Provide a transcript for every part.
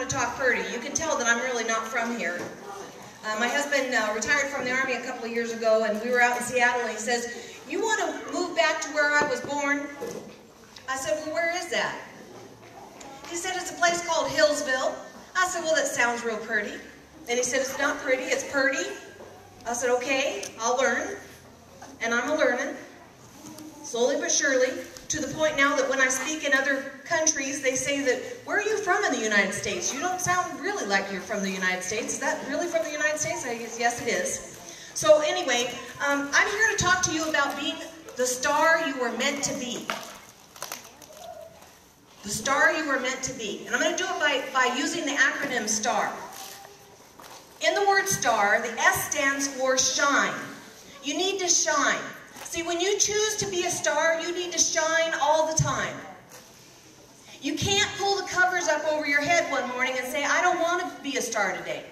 to talk pretty. You can tell that I'm really not from here. My husband retired from the Army a couple of years ago, and we were out in Seattle, and he says, "You want to move back to where I was born?" I said, "Well, where is that?" He said, "It's a place called Hillsville." I said, "Well, that sounds real pretty." And he said, "It's not pretty, it's purty." I said, "Okay, I'll learn." And I'm a-learning, slowly but surely, to the point now that when I speak in other countries, they say that, "Where are you from in the United States? You don't sound really like you're from the United States. Is that really from the United States?" I guess, yes, it is. So anyway, I'm here to talk to you about being the star you were meant to be. The star you were meant to be. And I'm going to do it by using the acronym STAR. In the word STAR, the S stands for shine. You need to shine. See, when you choose to be a star, you need to shine all the time. You can't pull the covers up over your head one morning and say, "I don't want to be a star today.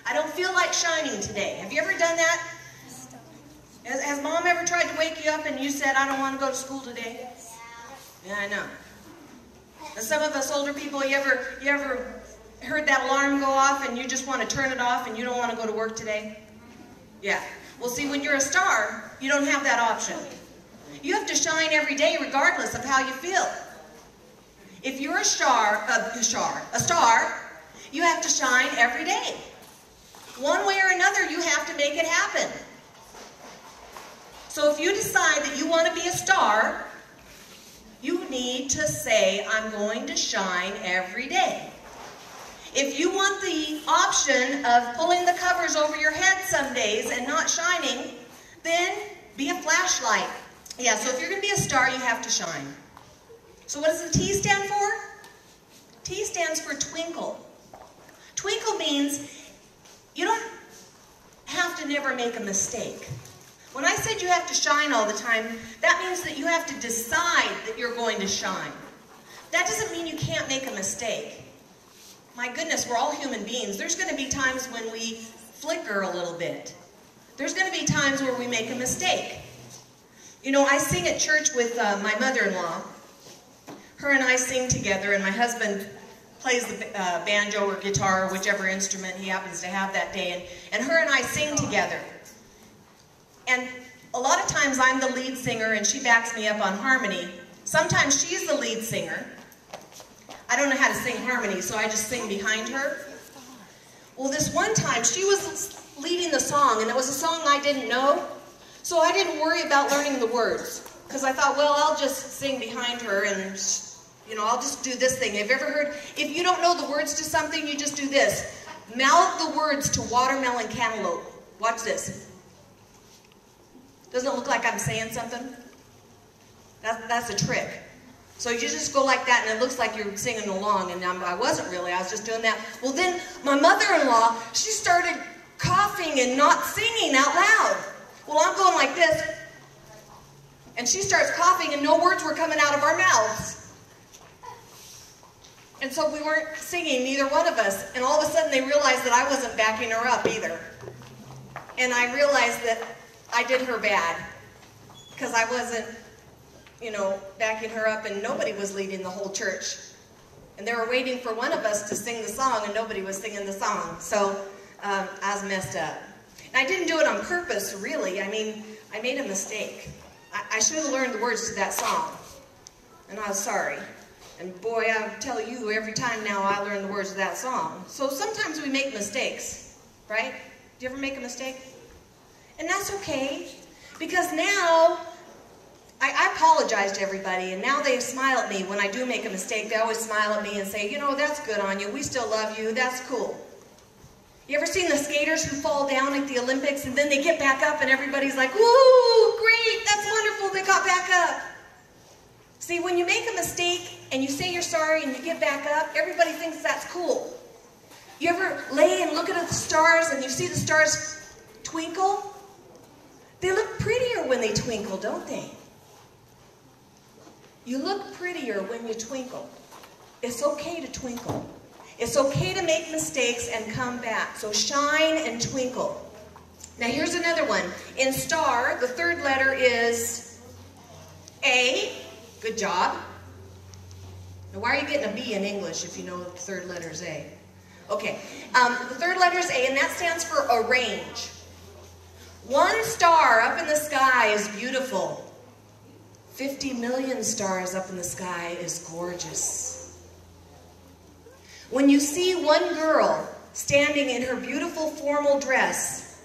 I don't feel like shining today." Have you ever done that? Has Mom ever tried to wake you up and you said, "I don't want to go to school today"? Yeah, I know. And some of us older people, you ever heard that alarm go off and you just want to turn it off and you don't want to go to work today? Yeah. Well, see, when you're a star, you don't have that option. You have to shine every day regardless of how you feel. If you're a star, you have to shine every day. One way or another, you have to make it happen. So if you decide that you want to be a star, you need to say, "I'm going to shine every day." If you want the option of pulling the covers over your head some days and not shining, then be a flashlight. Yeah, so if you're going to be a star, you have to shine. So what does the T stand for? T stands for twinkle. Twinkle means you don't have to never make a mistake. When I said you have to shine all the time, that means that you have to decide that you're going to shine. That doesn't mean you can't make a mistake. My goodness, we're all human beings. There's going to be times when we flicker a little bit. There's going to be times where we make a mistake. You know, I sing at church with my mother-in-law. Her and I sing together, and my husband plays the banjo or guitar or whichever instrument he happens to have that day, and her and I sing together. And a lot of times I'm the lead singer and she backs me up on harmony. Sometimes she's the lead singer. I don't know how to sing harmony, so I just sing behind her. Well, this one time she was leading the song, and it was a song I didn't know, so I didn't worry about learning the words, because I thought, well, I'll just sing behind her and, you know, I'll just do this thing. Have you ever heard, if you don't know the words to something, you just do this. Mouth the words to watermelon cantaloupe. Watch this. Doesn't it look like I'm saying something? That's a trick. So you just go like that, and it looks like you're singing along, and I wasn't really. I was just doing that. Well, then my mother-in-law, she started coughing and not singing out loud. Well, I'm going like this, and she starts coughing, and no words were coming out of our mouths. And so we weren't singing, neither one of us. And all of a sudden, they realized that I wasn't backing her up either. And I realized that I did her bad, because I wasn't, you know, backing her up, and nobody was leading the whole church. And they were waiting for one of us to sing the song, and nobody was singing the song. So I was messed up. And I didn't do it on purpose, really. I mean, I made a mistake. I should have learned the words to that song, and I was sorry. And boy, I tell you, every time now I learn the words of that song. So sometimes we make mistakes, right? Do you ever make a mistake? And that's okay, because now I apologize to everybody, and now they smile at me when I do make a mistake. They always smile at me and say, "You know, that's good on you. We still love you. That's cool." You ever seen the skaters who fall down at the Olympics and then they get back up and everybody's like, "Woo, great, that's wonderful, they got back up." See, when you make a mistake and you say you're sorry and you get back up, everybody thinks that's cool. You ever lay and look at the stars and you see the stars twinkle? They look prettier when they twinkle, don't they? You look prettier when you twinkle. It's okay to twinkle. It's okay to make mistakes and come back. So shine and twinkle. Now here's another one. In STAR, the third letter is A. Good job. Now, why are you getting a B in English if you know the third letter is A? Okay, the third letter is A, and that stands for arrange. One star up in the sky is beautiful. 50 million stars up in the sky is gorgeous. When you see one girl standing in her beautiful formal dress,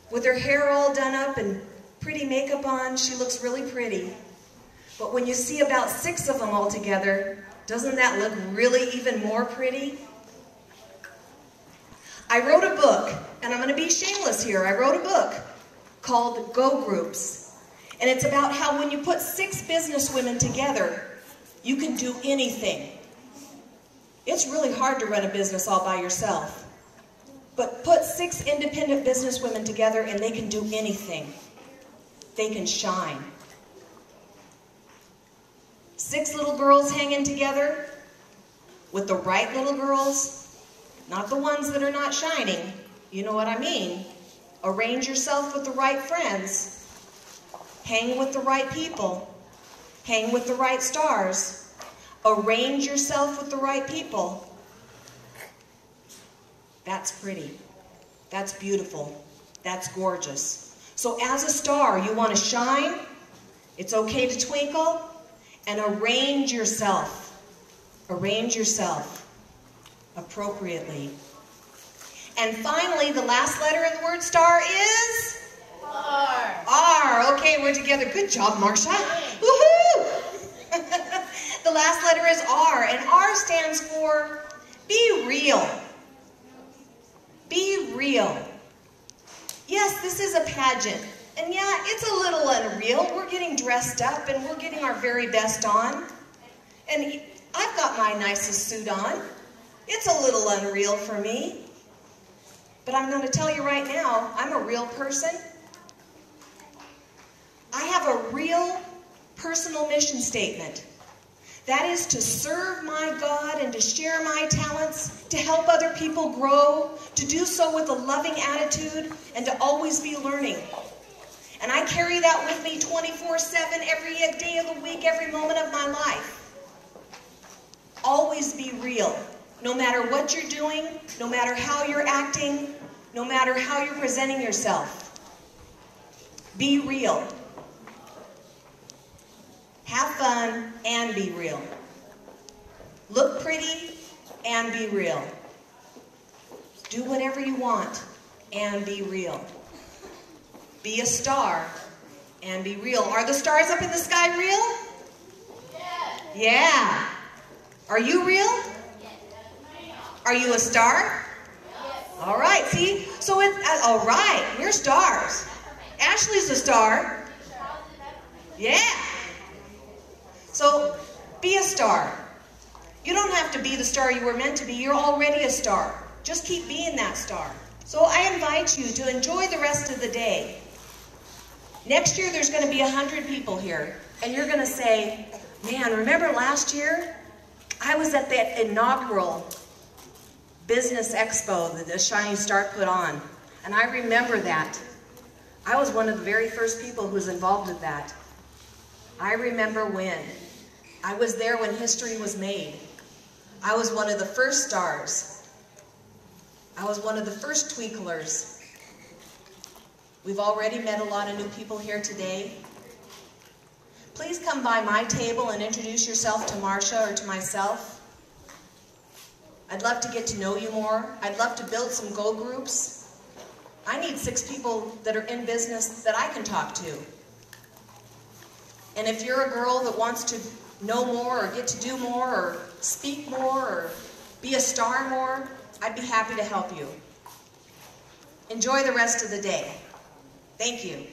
with her hair all done up and pretty makeup on, she looks really pretty. But when you see about 6 of them all together, doesn't that look really even more pretty? I wrote a book, and I'm going to be shameless here. I wrote a book called Go Groups. And it's about how when you put 6 businesswomen together, you can do anything. It's really hard to run a business all by yourself. But put 6 independent businesswomen together and they can do anything. They can shine. 6 little girls hanging together with the right little girls, not the ones that are not shining. You know what I mean? Arrange yourself with the right friends. Hang with the right people. Hang with the right stars. Arrange yourself with the right people. That's pretty. That's beautiful. That's gorgeous. So as a star, you want to shine. It's okay to twinkle. And arrange yourself. Arrange yourself appropriately. And finally, the last letter in the word star is? R. R. Okay, we're together. Good job, Marsha. Woohoo! The last letter is R, and R stands for be real. Be real. Yes, this is a pageant. And yeah, it's a little unreal. We're getting dressed up and we're getting our very best on. And I've got my nicest suit on. It's a little unreal for me. But I'm going to tell you right now, I'm a real person. I have a real personal mission statement. That is to serve my God and to share my talents, to help other people grow, to do so with a loving attitude, and to always be learning. And I carry that with me 24/7, every day of the week, every moment of my life. Always be real. No matter what you're doing, no matter how you're acting, no matter how you're presenting yourself. Be real. Have fun and be real. Look pretty and be real. Do whatever you want and be real. Be a star and be real. Are the stars up in the sky real? Yes. Yeah. Are you real? Yes. Are you a star? Yes. All right, see? So it's, all right, we're stars. Ashley's a star. Yeah. So be a star. You don't have to be the star you were meant to be. You're already a star. Just keep being that star. So I invite you to enjoy the rest of the day. Next year, there's going to be 100 people here. And you're going to say, man, remember last year? I was at that inaugural business expo that the Shining Star put on. And I remember that. I was one of the very first people who was involved with that. I remember when. I was there when history was made. I was one of the first stars. I was one of the first twinklers. We've already met a lot of new people here today. Please come by my table and introduce yourself to Marsha or to myself. I'd love to get to know you more. I'd love to build some Go Groups. I need 6 people that are in business that I can talk to. And if you're a girl that wants to know more or get to do more or speak more or be a star more, I'd be happy to help you. Enjoy the rest of the day. Thank you.